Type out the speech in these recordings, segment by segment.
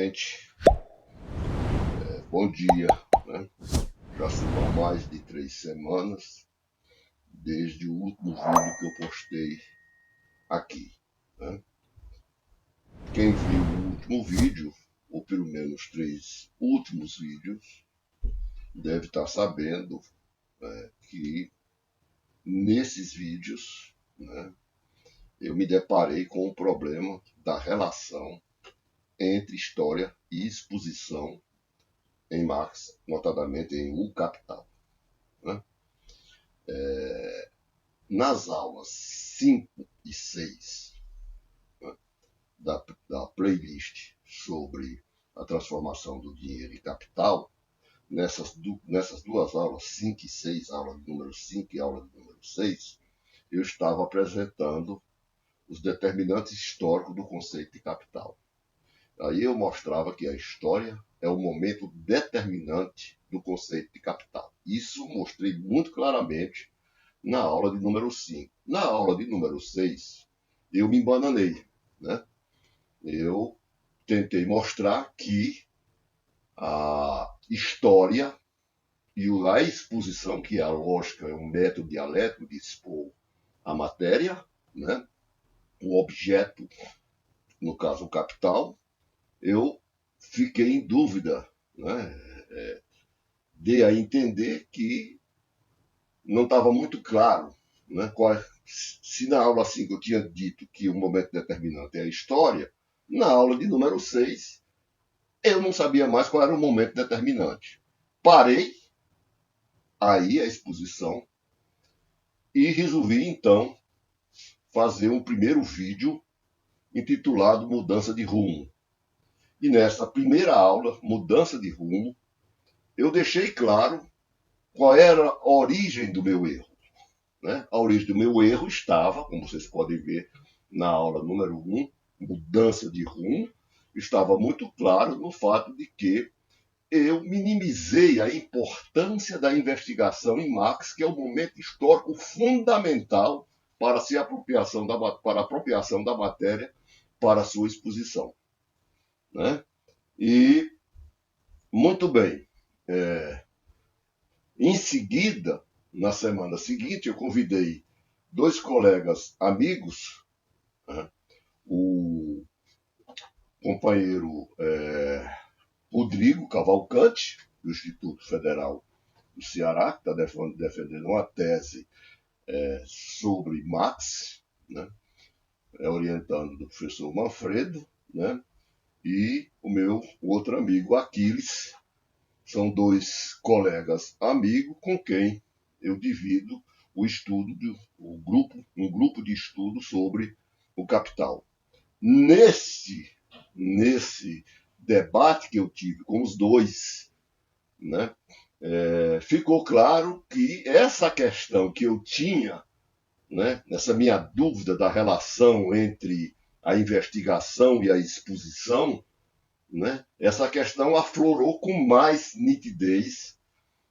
gente, bom dia, né? Já se vão mais de 3 semanas desde o último vídeo que eu postei aqui, né? Quem viu o último vídeo, ou pelo menos 3 últimos vídeos, deve estar sabendo que nesses vídeos, né, eu me deparei com o problema da relação entre história e exposição em Marx, notadamente em O Capital, né? Nas aulas 5 e 6, né, da playlist sobre a transformação do dinheiro em capital, nessas duas aulas, 5 e 6, aula de número 5 e aula de número 6, eu estava apresentando os determinantes históricos do conceito de capital. Aí eu mostrava que a história é o momento determinante do conceito de capital. Isso mostrei muito claramente na aula de número 5. Na aula de número 6, eu me embananei, né? Eu tentei mostrar que a história e a exposição, que a lógica é um método dialético de expor a matéria, né? O objeto, no caso o capital, eu fiquei em dúvida, né? Dei a entender que não estava muito claro, né? Se na aula 5 eu tinha dito que o momento determinante é a história, na aula de número 6 eu não sabia mais qual era o momento determinante. Parei aí a exposição e resolvi então fazer um primeiro vídeo intitulado Mudança de Rumo. E nessa primeira aula, Mudança de Rumo, eu deixei claro qual era a origem do meu erro, né? A origem do meu erro estava, como vocês podem ver na aula número 1, Mudança de Rumo, estava muito claro no fato de que eu minimizei a importância da investigação em Marx, que é o momento histórico fundamental para a apropriação da matéria para a sua exposição, né? E, muito bem, em seguida, na semana seguinte, eu convidei 2 colegas amigos, né? O companheiro Rodrigo Cavalcante, do Instituto Federal do Ceará, que está defendendo uma tese sobre Marx, né? Orientando do professor Manfredo, né? E o meu outro amigo Aquiles. São 2 colegas amigos com quem eu divido o estudo, um grupo de estudo sobre o capital. Nesse debate que eu tive com os 2, né, ficou claro que essa questão que eu tinha, né, nessa minha dúvida da relação entre a investigação e a exposição, né, essa questão aflorou com mais nitidez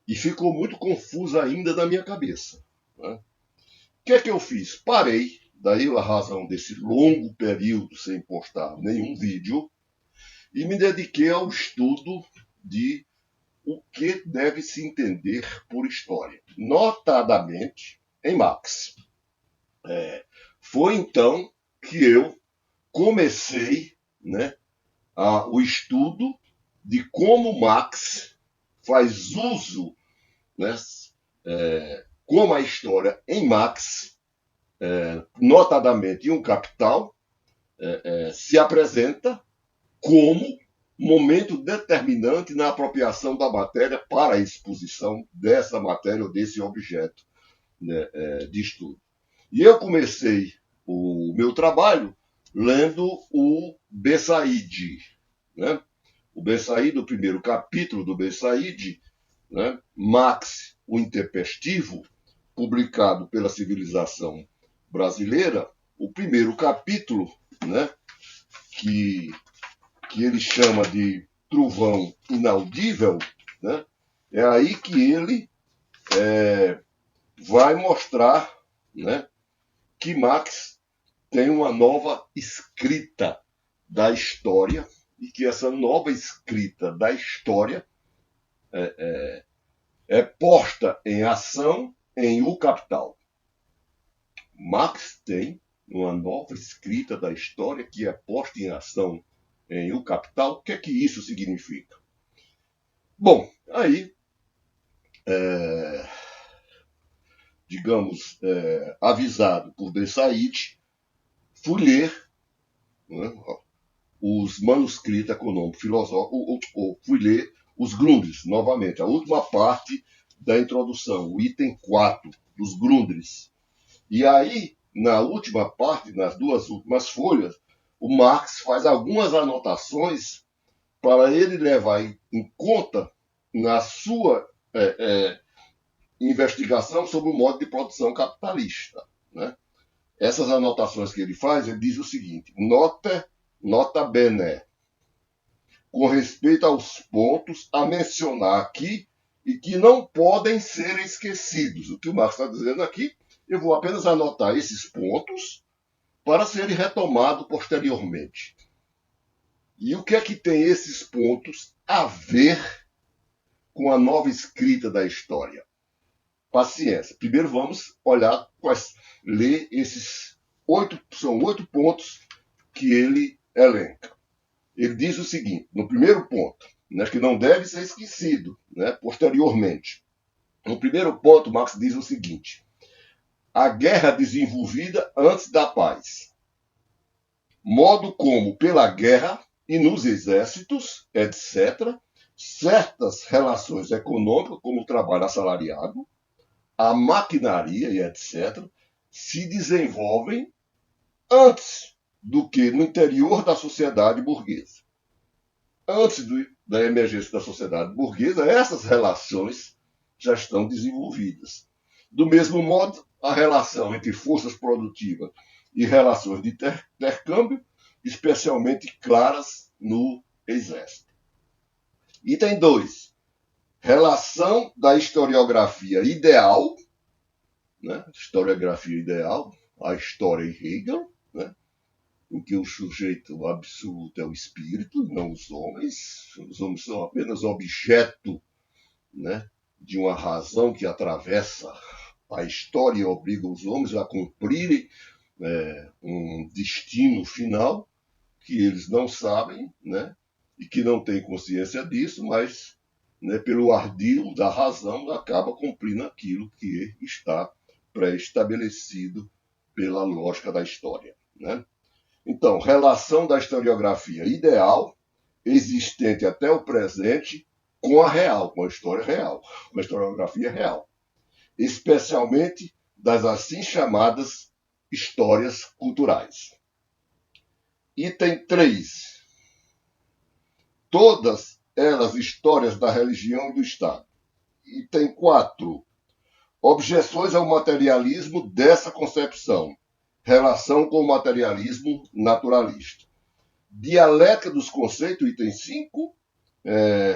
e ficou muito confusa ainda na minha cabeça, né? O que é que eu fiz? Parei, daí a razão desse longo período sem postar nenhum vídeo, e me dediquei ao estudo de o que deve se entender por história, notadamente em Marx. Foi então que eu comecei, né, o estudo de como Marx faz uso, né, como a história em Marx, notadamente em Um Capital, se apresenta como momento determinante na apropriação da matéria para a exposição dessa matéria ou desse objeto, né, de estudo. E eu comecei o meu trabalho lendo o Bessaide, né? O Bessaide, o primeiro capítulo do Bessaide, né? Marx, o Intempestivo, publicado pela Civilização Brasileira, o primeiro capítulo, né? que ele chama de Trovão Inaudível, né? É aí que ele vai mostrar, né, que Marx tem uma nova escrita da história, e que essa nova escrita da história é posta em ação em O Capital. Marx tem uma nova escrita da história que é posta em ação em O Capital. O que é que isso significa? Bom, aí, digamos, avisado por De Said, fui ler, né, os manuscritos econômicos filosóficos, ou fui ler os Grundrisse, novamente, a última parte da introdução, o item 4 dos Grundrisse. E aí, na última parte, nas duas últimas folhas, o Marx faz algumas anotações para ele levar em conta na sua investigação sobre o modo de produção capitalista, né? Essas anotações que ele faz, ele diz o seguinte: nota bene, com respeito aos pontos a mencionar aqui e que não podem ser esquecidos. O que o Marx está dizendo aqui, eu vou apenas anotar esses pontos para serem retomados posteriormente. E o que é que tem esses pontos a ver com a nova escrita da história? Paciência. Primeiro vamos olhar, ler esses 8 pontos que ele elenca. Ele diz o seguinte, no primeiro ponto, né, que não deve ser esquecido, né, posteriormente. No primeiro ponto, Marx diz o seguinte: a guerra desenvolvida antes da paz, modo como pela guerra e nos exércitos, etc., certas relações econômicas, como o trabalho assalariado, a maquinaria e etc., se desenvolvem antes do que no interior da sociedade burguesa. Antes da emergência da sociedade burguesa, essas relações já estão desenvolvidas. Do mesmo modo, a relação entre forças produtivas e relações de intercâmbio, especialmente claras no exército. Item 2. Relação da historiografia ideal, né? Historiografia ideal, a história em Hegel, né? Em que o sujeito absoluto é o espírito, não os homens. Os homens são apenas objeto, né, de uma razão que atravessa a história e obriga os homens a cumprirem um destino final que eles não sabem, né, e que não têm consciência disso, mas, né, pelo ardil da razão acaba cumprindo aquilo que está pré-estabelecido pela lógica da história, né? Então, relação da historiografia ideal, existente até o presente, com a real, com a história real, com a historiografia real. Especialmente das assim chamadas histórias culturais. Item 3. Todas elas histórias da religião e do Estado. Item 4. Objeções ao materialismo dessa concepção. Relação com o materialismo naturalista. Dialética dos conceitos, item 5,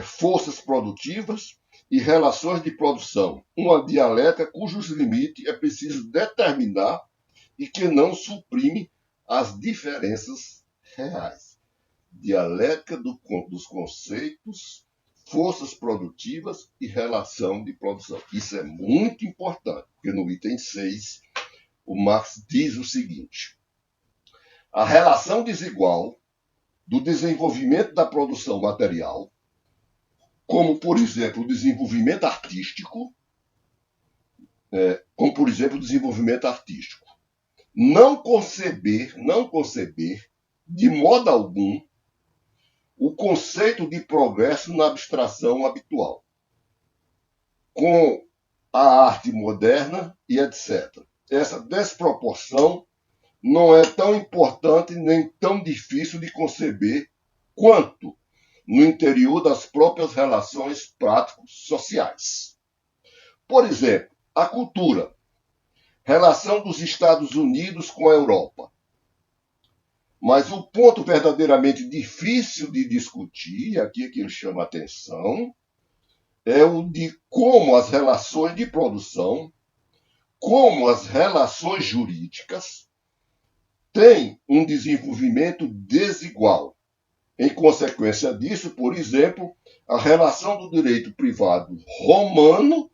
forças produtivas e relações de produção. Uma dialética cujos limites é preciso determinar e que não suprime as diferenças reais. Dialética dos conceitos, forças produtivas e relação de produção. Isso é muito importante, porque no item 6, o Marx diz o seguinte: a relação desigual do desenvolvimento da produção material, como, por exemplo, o desenvolvimento artístico, não conceber de modo algum o conceito de progresso na abstração habitual, com a arte moderna e etc. Essa desproporção não é tão importante nem tão difícil de conceber quanto no interior das próprias relações prático-sociais. Por exemplo, a cultura, relação dos Estados Unidos com a Europa. Mas o ponto verdadeiramente difícil de discutir, aqui é que ele chama a atenção, é o de como as relações de produção, como as relações jurídicas, têm um desenvolvimento desigual Em consequência disso, por exemplo, a relação do direito privado romano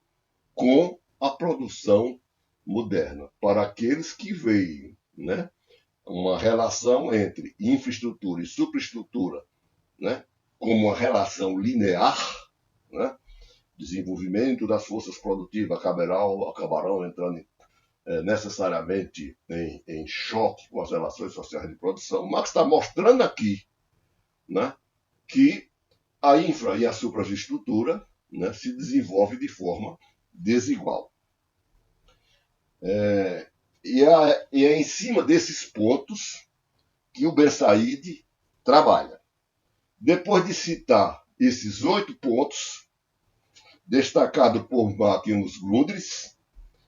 com a produção moderna, para aqueles que veem, né, uma relação entre infraestrutura e superestrutura, né, como uma relação linear, né, desenvolvimento das forças produtivas acabarão entrando necessariamente em choque com as relações sociais de produção. Marx está mostrando aqui, né, que a infra e a supraestrutura, né, se desenvolve de forma desigual. E é em cima desses pontos que o Ben Said trabalha. Depois de citar esses 8 pontos, destacado por Magnus Grundrisse,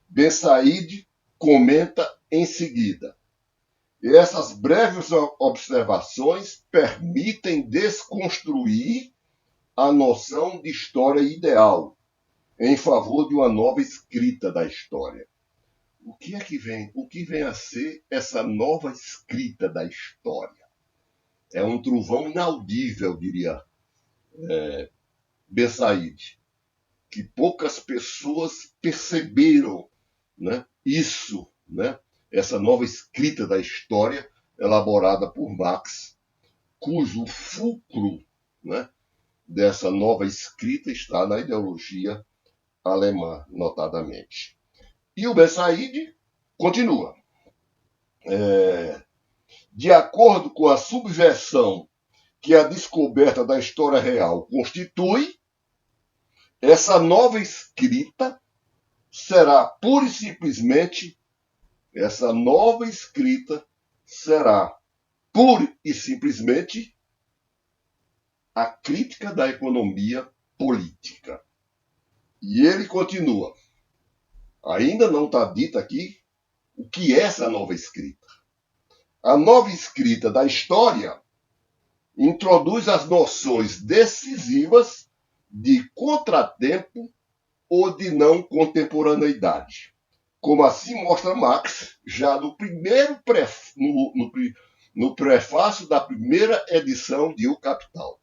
Ben Said comenta em seguida. E essas breves observações permitem desconstruir a noção de história ideal em favor de uma nova escrita da história. O que é que vem? O que vem a ser essa nova escrita da história? É um trovão inaudível, diria Ben Said, que poucas pessoas perceberam, né, isso, né, essa nova escrita da história elaborada por Marx, cujo fulcro, né, dessa nova escrita está na ideologia alemã, notadamente. E o Ben Said continua. De acordo com a subversão que a descoberta da história real constitui, essa nova escrita será pura e simplesmente a crítica da economia política. E ele continua. Ainda não está dito aqui o que é essa nova escrita. A nova escrita da história introduz as noções decisivas de contratempo ou de não contemporaneidade, como assim mostra Marx já no prefácio da primeira edição de O Capital.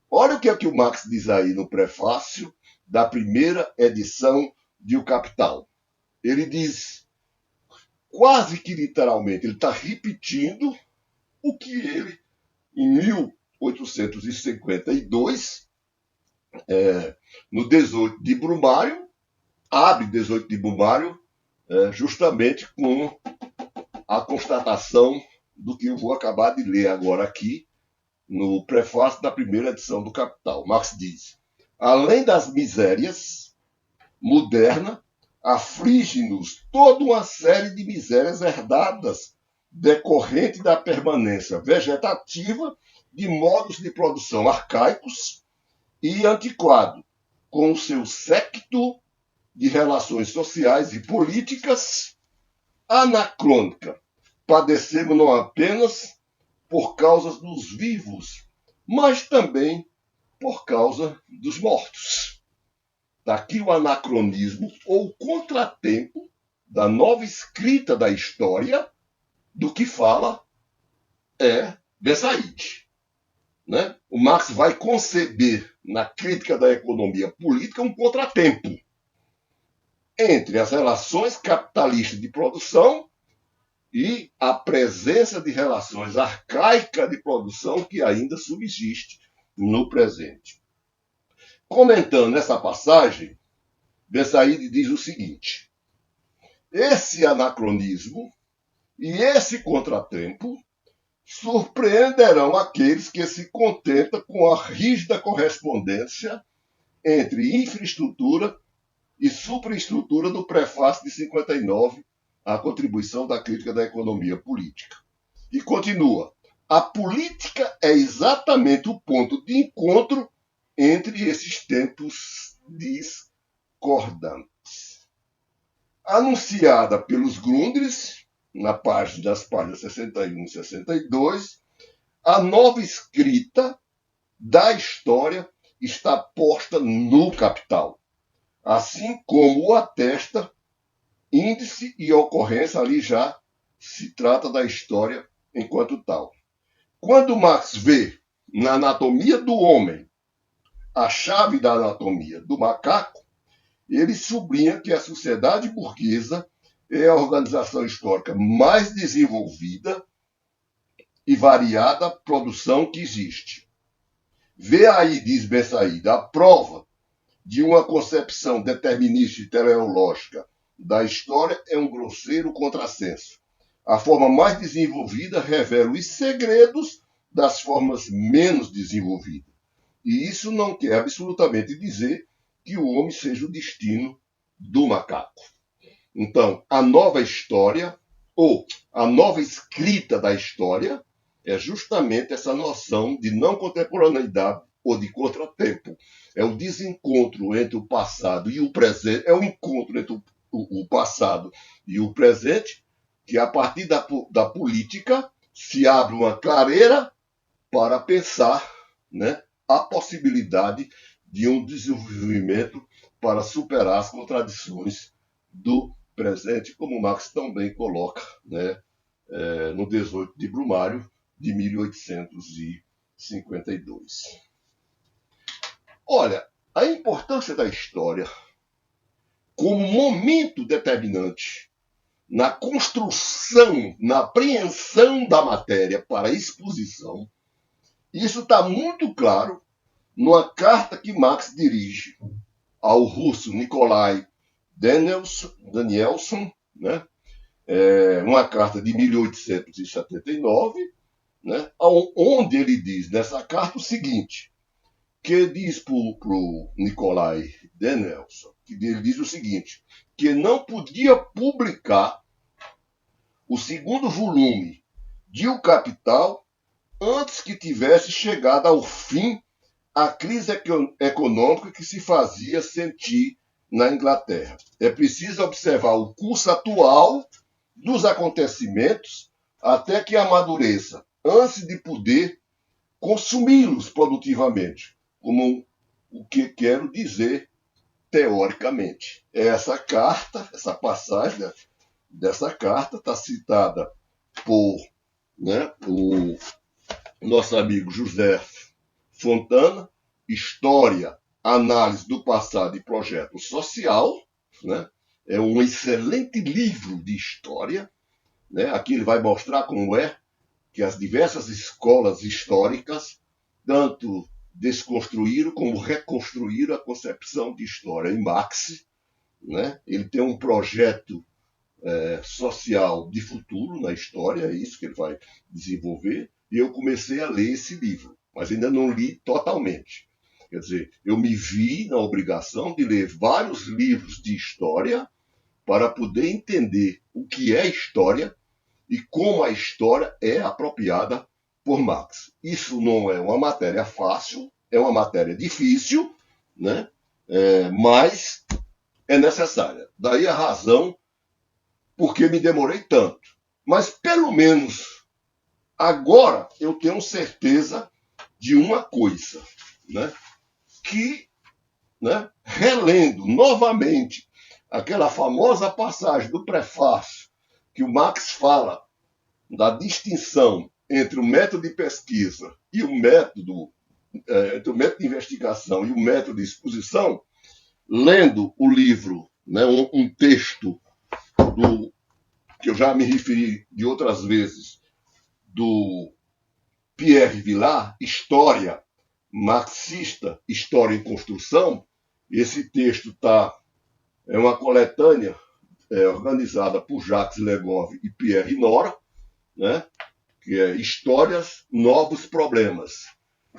Olha o que o Marx diz aí no prefácio da primeira edição de O Capital. Ele diz, quase que literalmente, ele está repetindo o que ele, em 1852, no 18 de Brumário, abre 18 de Brumário, justamente com a constatação do que eu vou acabar de ler agora aqui, no prefácio da primeira edição do Capital. Marx diz, além das misérias, moderna, aflige-nos toda uma série de misérias herdadas, decorrente da permanência vegetativa de modos de produção arcaicos e antiquado, com o seu séquito de relações sociais e políticas anacrônica. Padecemos não apenas por causa dos vivos, mas também por causa dos mortos. Daqui o anacronismo ou o contratempo da nova escrita da história do que fala Ben Said. Né? O Marx vai conceber na crítica da economia política um contratempo entre as relações capitalistas de produção e a presença de relações arcaicas de produção que ainda subsiste no presente. Comentando essa passagem, Ben Said diz o seguinte, esse anacronismo e esse contratempo surpreenderão aqueles que se contentam com a rígida correspondência entre infraestrutura e superestrutura do prefácio de 59, a contribuição da crítica da economia política. E continua, a política é exatamente o ponto de encontro entre esses tempos discordantes. Anunciada pelos Grundrisse, nas páginas 61 e 62, a nova escrita da história está posta no Capital, assim como o atesta índice e ocorrência, ali já se trata da história enquanto tal. Quando Marx vê na anatomia do homem, a chave da anatomia do macaco, ele sublinha que a sociedade burguesa é a organização histórica mais desenvolvida e variada produção que existe. Vê aí, diz Ben Said, a prova de uma concepção determinista e teleológica da história é um grosseiro contrassenso. A forma mais desenvolvida revela os segredos das formas menos desenvolvidas. E isso não quer absolutamente dizer que o homem seja o destino do macaco. Então, a nova história, ou a nova escrita da história, é justamente essa noção de não contemporaneidade ou de contratempo. É o desencontro entre o passado e o presente, é o encontro entre o passado e o presente, que a partir da política se abre uma clareira para pensar, né, a possibilidade de um desenvolvimento para superar as contradições do presente, como Marx também coloca, né, no 18 de Brumário de 1852. Olha, a importância da história como momento determinante na construção, na apreensão da matéria para a exposição, isso está muito claro numa carta que Marx dirige ao russo Nikolai Danielson, né? Uma carta de 1879, né? Onde ele diz nessa carta o seguinte, que diz para o Nikolai Danielson, que ele diz o seguinte, que não podia publicar o segundo volume de O Capital antes que tivesse chegado ao fim a crise econômica que se fazia sentir na Inglaterra. É preciso observar o curso atual dos acontecimentos até que amadureça, antes de poder consumi-los produtivamente, como o que quero dizer teoricamente. Essa carta, essa passagem dessa carta está citada por, né, o nosso amigo José Fontana, História, Análise do Passado e Projeto Social, né? É um excelente livro de história, né? Aqui ele vai mostrar como é que as diversas escolas históricas tanto desconstruíram como reconstruíram a concepção de história. Em Marx, né? Ele tem um projeto social de futuro na história, é isso que ele vai desenvolver, e eu comecei a ler esse livro, mas ainda não li totalmente. Quer dizer, eu me vi na obrigação de ler vários livros de história para poder entender o que é história e como a história é apropriada por Marx. Isso não é uma matéria fácil, é uma matéria difícil, né? Mas é necessária. Daí a razão porque me demorei tanto. Mas, pelo menos, agora eu tenho certeza de uma coisa, né? Que, né, relendo novamente aquela famosa passagem do prefácio que o Marx fala da distinção entre o método de pesquisa e o método, entre o método de investigação e o método de exposição, lendo o livro, né, um texto que eu já me referi de outras vezes, do Pierre Vilar, História Marxista, História em Construção. Esse texto é uma coletânea organizada por Jacques Legove e Pierre Nora, né, que é Histórias, Novos Problemas.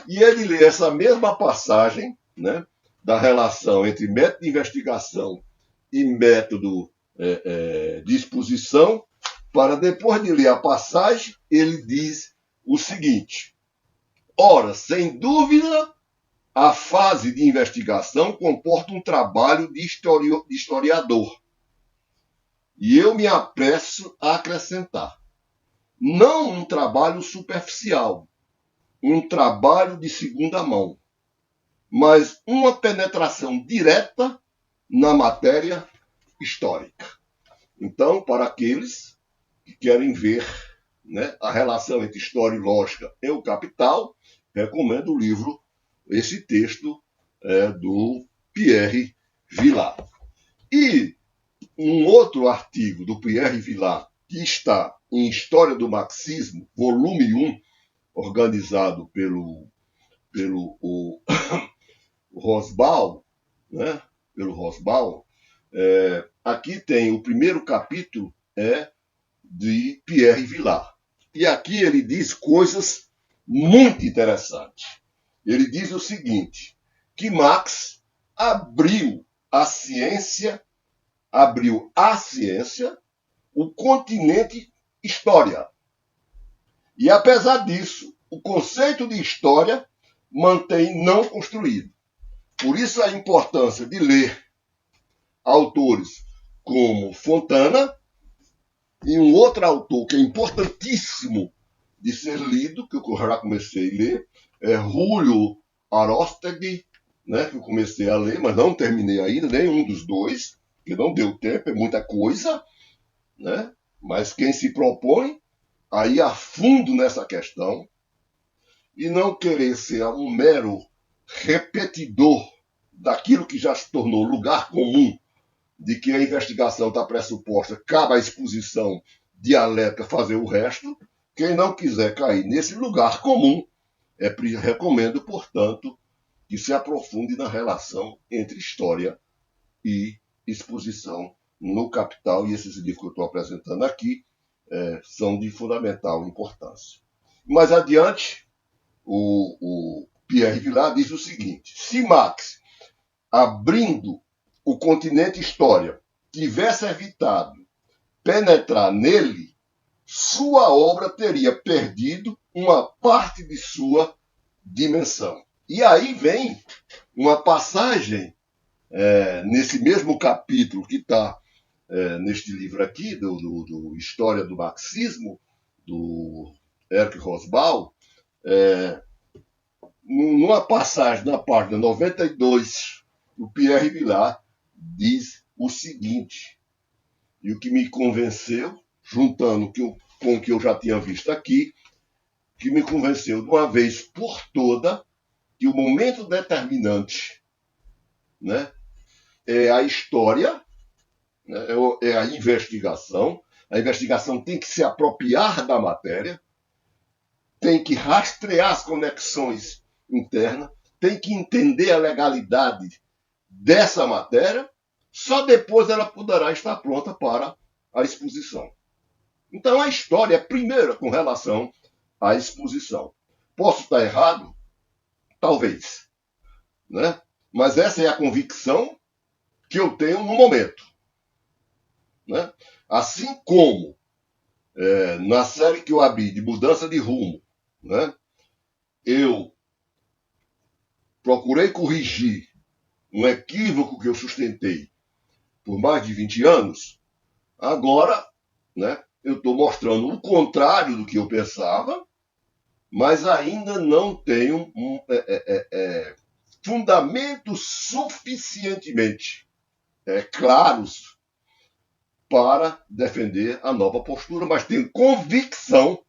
E ele lê essa mesma passagem, né, da relação entre método de investigação e método de exposição, para depois de ler a passagem, ele diz o seguinte: ora, sem dúvida, a fase de investigação comporta um trabalho de historiador. E eu me apresso a acrescentar, não um trabalho superficial, um trabalho de segunda mão, mas uma penetração direta na matéria histórica. Então, para aqueles que querem ver, né, a relação entre história e lógica e o Capital, recomendo o livro, esse texto do Pierre Vilar. E um outro artigo do Pierre Vilar, que está em História do Marxismo, volume 1, organizado pelo Rosbaum, né? Pelo Rosbaum, aqui tem o primeiro capítulo de Pierre Vilar. E aqui ele diz coisas muito interessantes. Ele diz o seguinte, que Marx abriu à ciência o continente história. E apesar disso, o conceito de história mantém não construído. Por isso a importância de ler autores como Fontana e um outro autor que é importantíssimo de ser lido, que eu já comecei a ler, é Julio Aróstegui, né, que eu comecei a ler, mas não terminei ainda, nenhum dos dois, que não deu tempo, é muita coisa, né? Mas quem se propõe a ir a fundo nessa questão e não querer ser um mero repetidor daquilo que já se tornou lugar comum, de que a investigação está pressuposta, cabe à exposição dialética fazer o resto, quem não quiser cair nesse lugar comum, recomendo, portanto, que se aprofunde na relação entre história e exposição no Capital, e esses livros que eu estou apresentando aqui são de fundamental importância. Mais adiante, o Pierre Vilar diz o seguinte, se Marx, abrindo o continente história, tivesse evitado penetrar nele, sua obra teria perdido uma parte de sua dimensão. E aí vem uma passagem nesse mesmo capítulo que está neste livro aqui, do História do Marxismo, do Erich Hobsbawm, numa passagem na página 92, o Pierre Vilar diz o seguinte, e o que me convenceu, juntando com o que eu já tinha visto aqui, que me convenceu de uma vez por toda que o momento determinante, né, é a história, né, é a investigação. A investigação tem que se apropriar da matéria, tem que rastrear as conexões internas, tem que entender a legalidade dessa matéria, só depois ela poderá estar pronta para a exposição. Então a história é primeira com relação à exposição. Posso estar errado? Talvez, né? Mas essa é a convicção que eu tenho no momento, né? Assim como na série que eu abri de mudança de rumo, né, eu procurei corrigir um equívoco que eu sustentei por mais de 20 anos, agora, né, eu estou mostrando o contrário do que eu pensava, mas ainda não tenho fundamentos suficientemente claros para defender a nova postura, mas tenho convicção,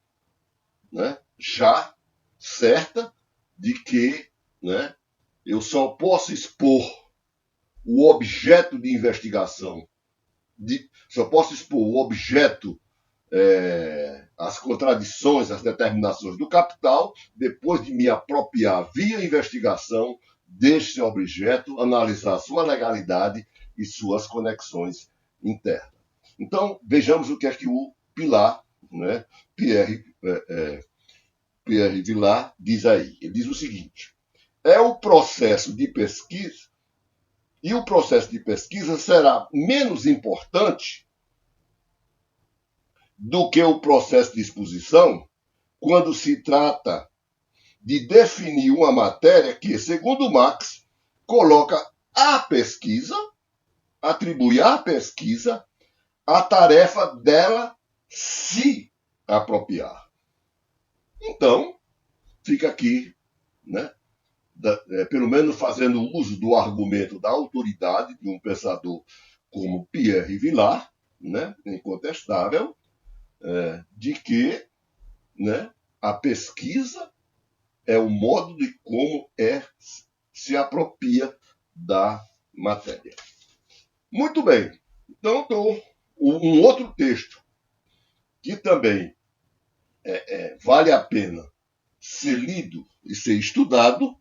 né, já certa de que, né, eu só posso expor o objeto de investigação, só posso expor o objeto, as contradições, as determinações do Capital, depois de me apropriar via investigação deste objeto, analisar sua legalidade e suas conexões internas. Então, vejamos o que é que o Pilar, né, Pierre Vilar, diz aí. Ele diz o seguinte, é o processo de pesquisa, e o processo de pesquisa será menos importante do que o processo de exposição quando se trata de definir uma matéria que, segundo Marx, coloca à pesquisa, atribui à pesquisa a tarefa dela se apropriar. Então, fica aqui, né, pelo menos fazendo uso do argumento da autoridade de um pensador como Pierre Vilar, né, incontestável, de que, né, a pesquisa é o modo de como se apropria da matéria. Muito bem. Então, um outro texto que também vale a pena ser lido e ser estudado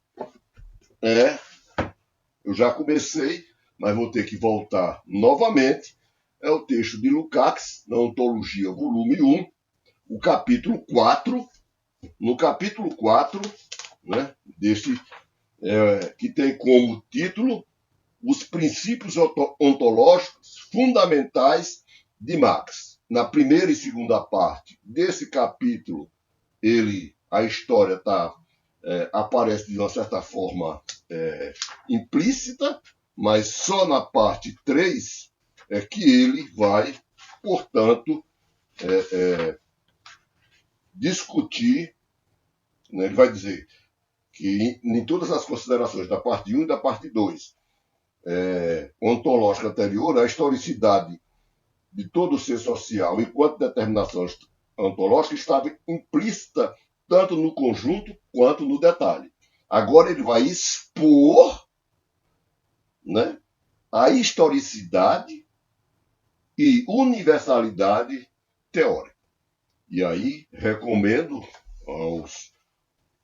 eu já comecei, mas vou ter que voltar novamente, é o texto de Lukács, na Ontologia, volume 1, o capítulo 4, no capítulo 4, né, que tem como título Os Princípios Ontológicos Fundamentais de Marx. Na primeira e segunda parte desse capítulo, a história aparece de uma certa forma implícita, mas só na parte 3 é que ele vai, portanto, discutir, né, ele vai dizer que em todas as considerações da parte 1 e da parte 2, ontológica anterior, a historicidade de todo o ser social, enquanto determinação ontológica, estava implícita tanto no conjunto quanto no detalhe. Agora ele vai expor, né, a historicidade e universalidade teórica. E aí recomendo aos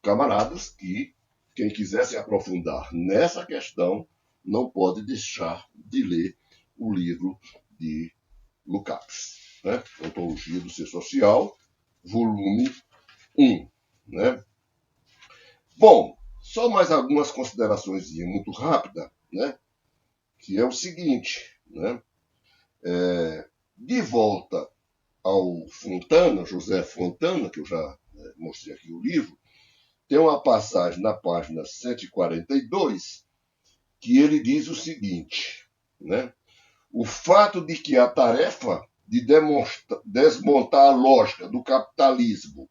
camaradas que quem quiser se aprofundar nessa questão não pode deixar de ler o livro de Lukács, né? Ontologia do Ser Social, volume 1. Né? Bom, só mais algumas considerações muito rápidas, né? Que é o seguinte, né? De volta ao Fontana, José Fontana, que eu já mostrei aqui o livro, tem uma passagem na página 142 que ele diz o seguinte, né? O fato de que a tarefa de desmontar a lógica do capitalismo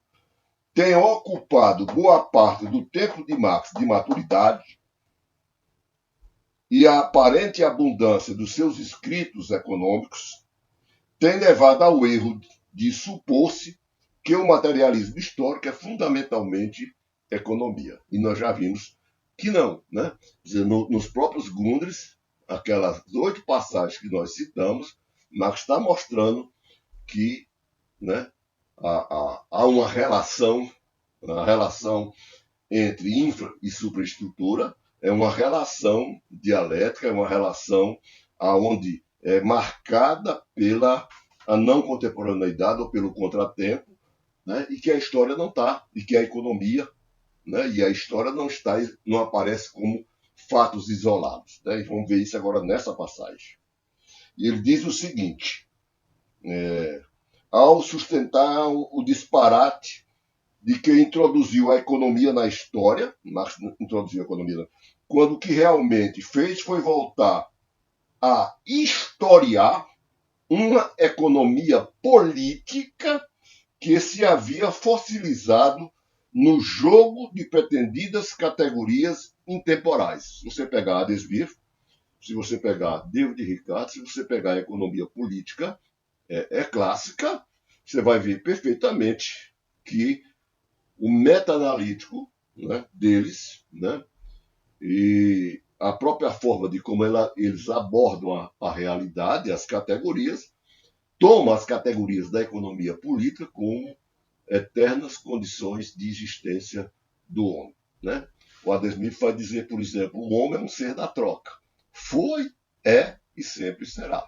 tenha ocupado boa parte do tempo de Marx de maturidade e a aparente abundância dos seus escritos econômicos tem levado ao erro de supor-se que o materialismo histórico é fundamentalmente economia. E nós já vimos que não, né? Quer dizer, nos próprios Gundries, aquelas 8 passagens que nós citamos, Marx está mostrando que, né, há uma relação entre infra e superestrutura, é uma relação dialética, é uma relação onde é marcada pela a não contemporaneidade ou pelo contratempo, né, e que a história não está, e que a economia, né, e a história não aparece como fatos isolados. Né, e vamos ver isso agora nessa passagem. E ele diz o seguinte, ao sustentar o disparate de quem introduziu a economia na história, Marx introduziu a economia, quando o que realmente fez foi voltar a historiar uma economia política que se havia fossilizado no jogo de pretendidas categorias intemporais. Se você pegar Adam Smith, se você pegar David Ricardo, se você pegar a economia política clássica, você vai ver perfeitamente que o meta-analítico, né, deles, né, e a própria forma de como eles abordam a realidade, as categorias, toma as categorias da economia política como eternas condições de existência do homem. Né? O Adam Smith vai dizer, por exemplo, o homem é um ser da troca. Foi, é e sempre será.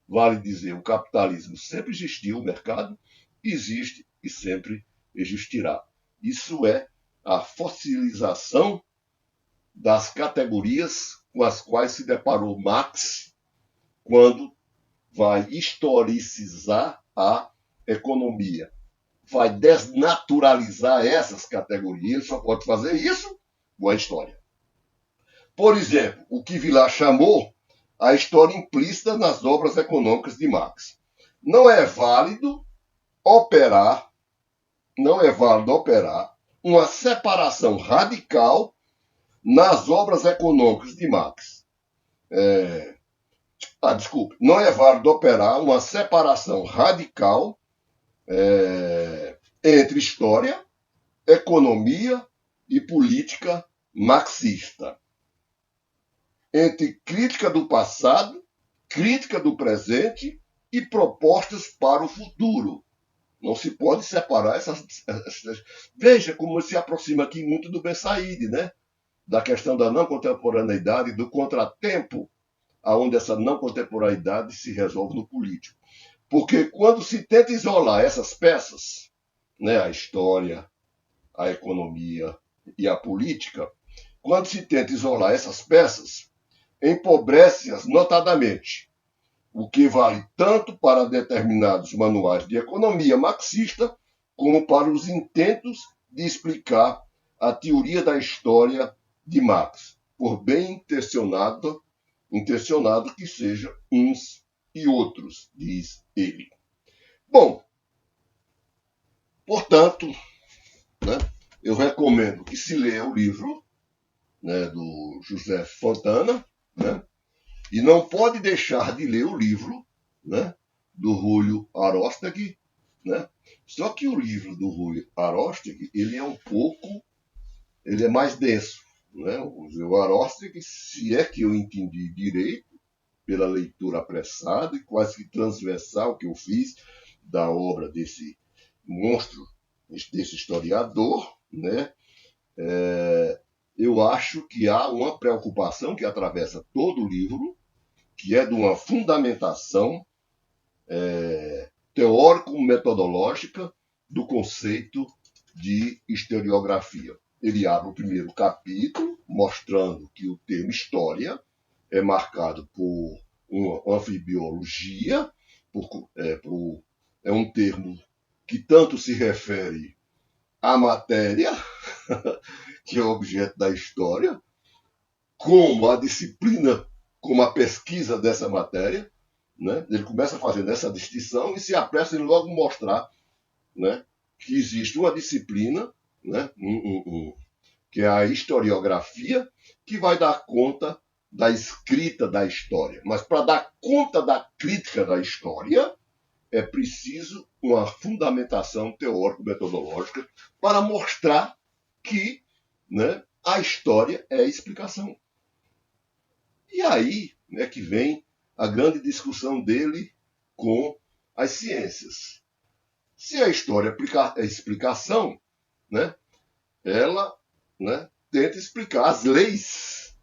Vale dizer, o capitalismo sempre existiu, o mercado existe e sempre existirá. Isso é a fossilização das categorias com as quais se deparou Marx quando vai historicizar a economia. Vai desnaturalizar essas categorias, só pode fazer isso com a história. Por exemplo, o que Vilar chamou a história implícita nas obras econômicas de Marx. Não é válido operar uma separação radical nas obras econômicas de Marx. Não é válido operar uma separação radical entre história, economia e política marxista, entre crítica do passado, crítica do presente e propostas para o futuro. Não se pode separar essas. Veja como se aproxima aqui muito do Ben Said, né? Da questão da não contemporaneidade, do contratempo, aonde essa não contemporaneidade se resolve no político. Porque quando se tenta isolar essas peças, né, a história, a economia e a política, quando se tenta isolar essas peças, empobrece-as notadamente, o que vale tanto para determinados manuais de economia marxista, como para os intentos de explicar a teoria da história de Marx, por bem intencionado que sejam uns e outros, diz ele. Bom, portanto, né, eu recomendo que se leia o livro, né, do José Fontana, né, e não pode deixar de ler o livro, né, do Julio Aróstegui, né? Só que o livro do Julio Aróstegui, ele é mais denso, né? O Aróstegui, se é que eu entendi direito, pela leitura apressada e quase que transversal que eu fiz da obra desse monstro, desse historiador, né? Eu acho que há uma preocupação que atravessa todo o livro, que é de uma fundamentação teórico-metodológica do conceito de historiografia. Ele abre o primeiro capítulo, mostrando que o termo história é marcado por uma anfibiologia, é um termo que tanto se refere à matéria, que é o objeto da história, como a disciplina, como a pesquisa dessa matéria. Né? Ele começa fazendo essa distinção e se apressa em logo mostrar, né, que existe uma disciplina, né, que é a historiografia, que vai dar conta da escrita da história. Mas para dar conta da crítica da história, é preciso uma fundamentação teórico-metodológica para mostrar que, né, a história é a explicação. E aí, né, que vem a grande discussão dele com as ciências. Se a história é explicação, né, ela, né, tenta explicar as leis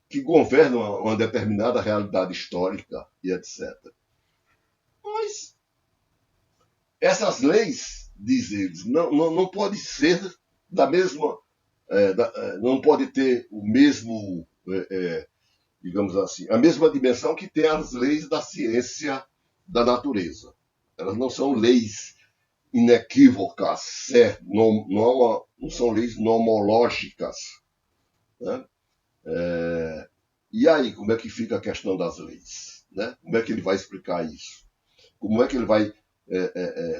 que governam uma determinada realidade histórica e etc. Mas essas leis, diz eles, não pode ser da mesma, não pode ter o mesmo, digamos assim, a mesma dimensão que tem as leis da ciência da natureza. Elas não são leis inequívocas, certo? Não são leis nomológicas. Né? E aí, como é que fica a questão das leis? Né? Como é que ele vai explicar isso? Como é que ele vai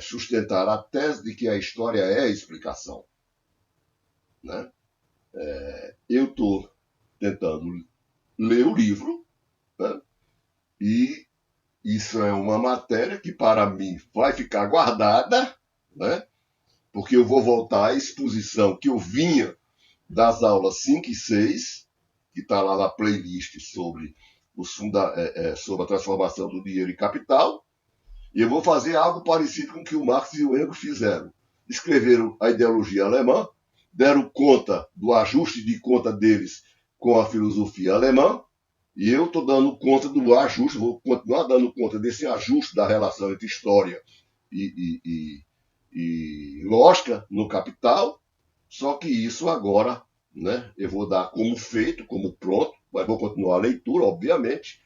sustentar a tese de que a história é a explicação? Né? Eu estou tentando ler o livro, né? E isso é uma matéria que, para mim, vai ficar guardada, né? Porque eu vou voltar à exposição que eu vinha das aulas 5 e 6, que está lá na playlist sobre a transformação do dinheiro em capital, e eu vou fazer algo parecido com o que o Marx e o Engels fizeram. Escreveram a ideologia alemã, deram conta do ajuste de conta deles com a filosofia alemã, e eu estou dando conta do ajuste, vou continuar dando conta desse ajuste da relação entre história e lógica no capital, só que isso agora, né, eu vou dar como feito, como pronto, mas vou continuar a leitura, obviamente,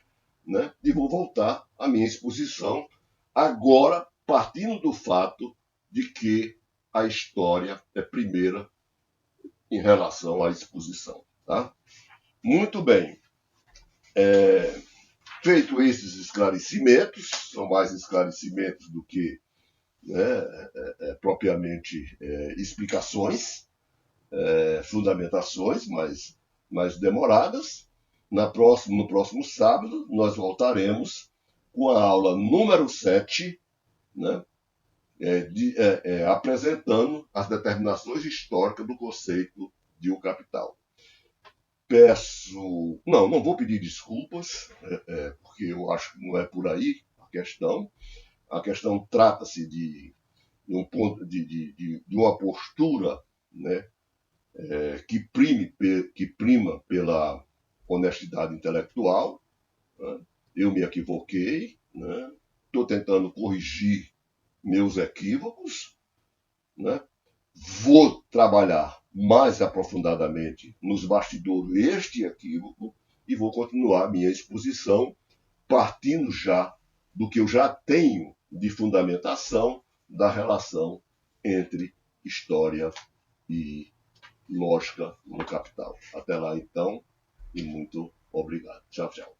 né, e vou voltar à minha exposição, agora partindo do fato de que a história é primeira em relação à exposição. Tá? Muito bem. Feito esses esclarecimentos, são mais esclarecimentos do que, né, propriamente explicações, fundamentações mais demoradas. No próximo sábado, nós voltaremos com a aula número 7, né, apresentando as determinações históricas do conceito de um capital. Não vou pedir desculpas, porque eu acho que não é por aí a questão. A questão trata-se de um ponto de uma postura, né, que prima pela honestidade intelectual. Né? Eu me equivoquei, estou tentando corrigir meus equívocos, né? Vou trabalhar mais aprofundadamente nos bastidores este equívoco e vou continuar minha exposição partindo já do que eu já tenho de fundamentação da relação entre história e lógica no capital. Até lá, então, e muito obrigado. Tchau, tchau.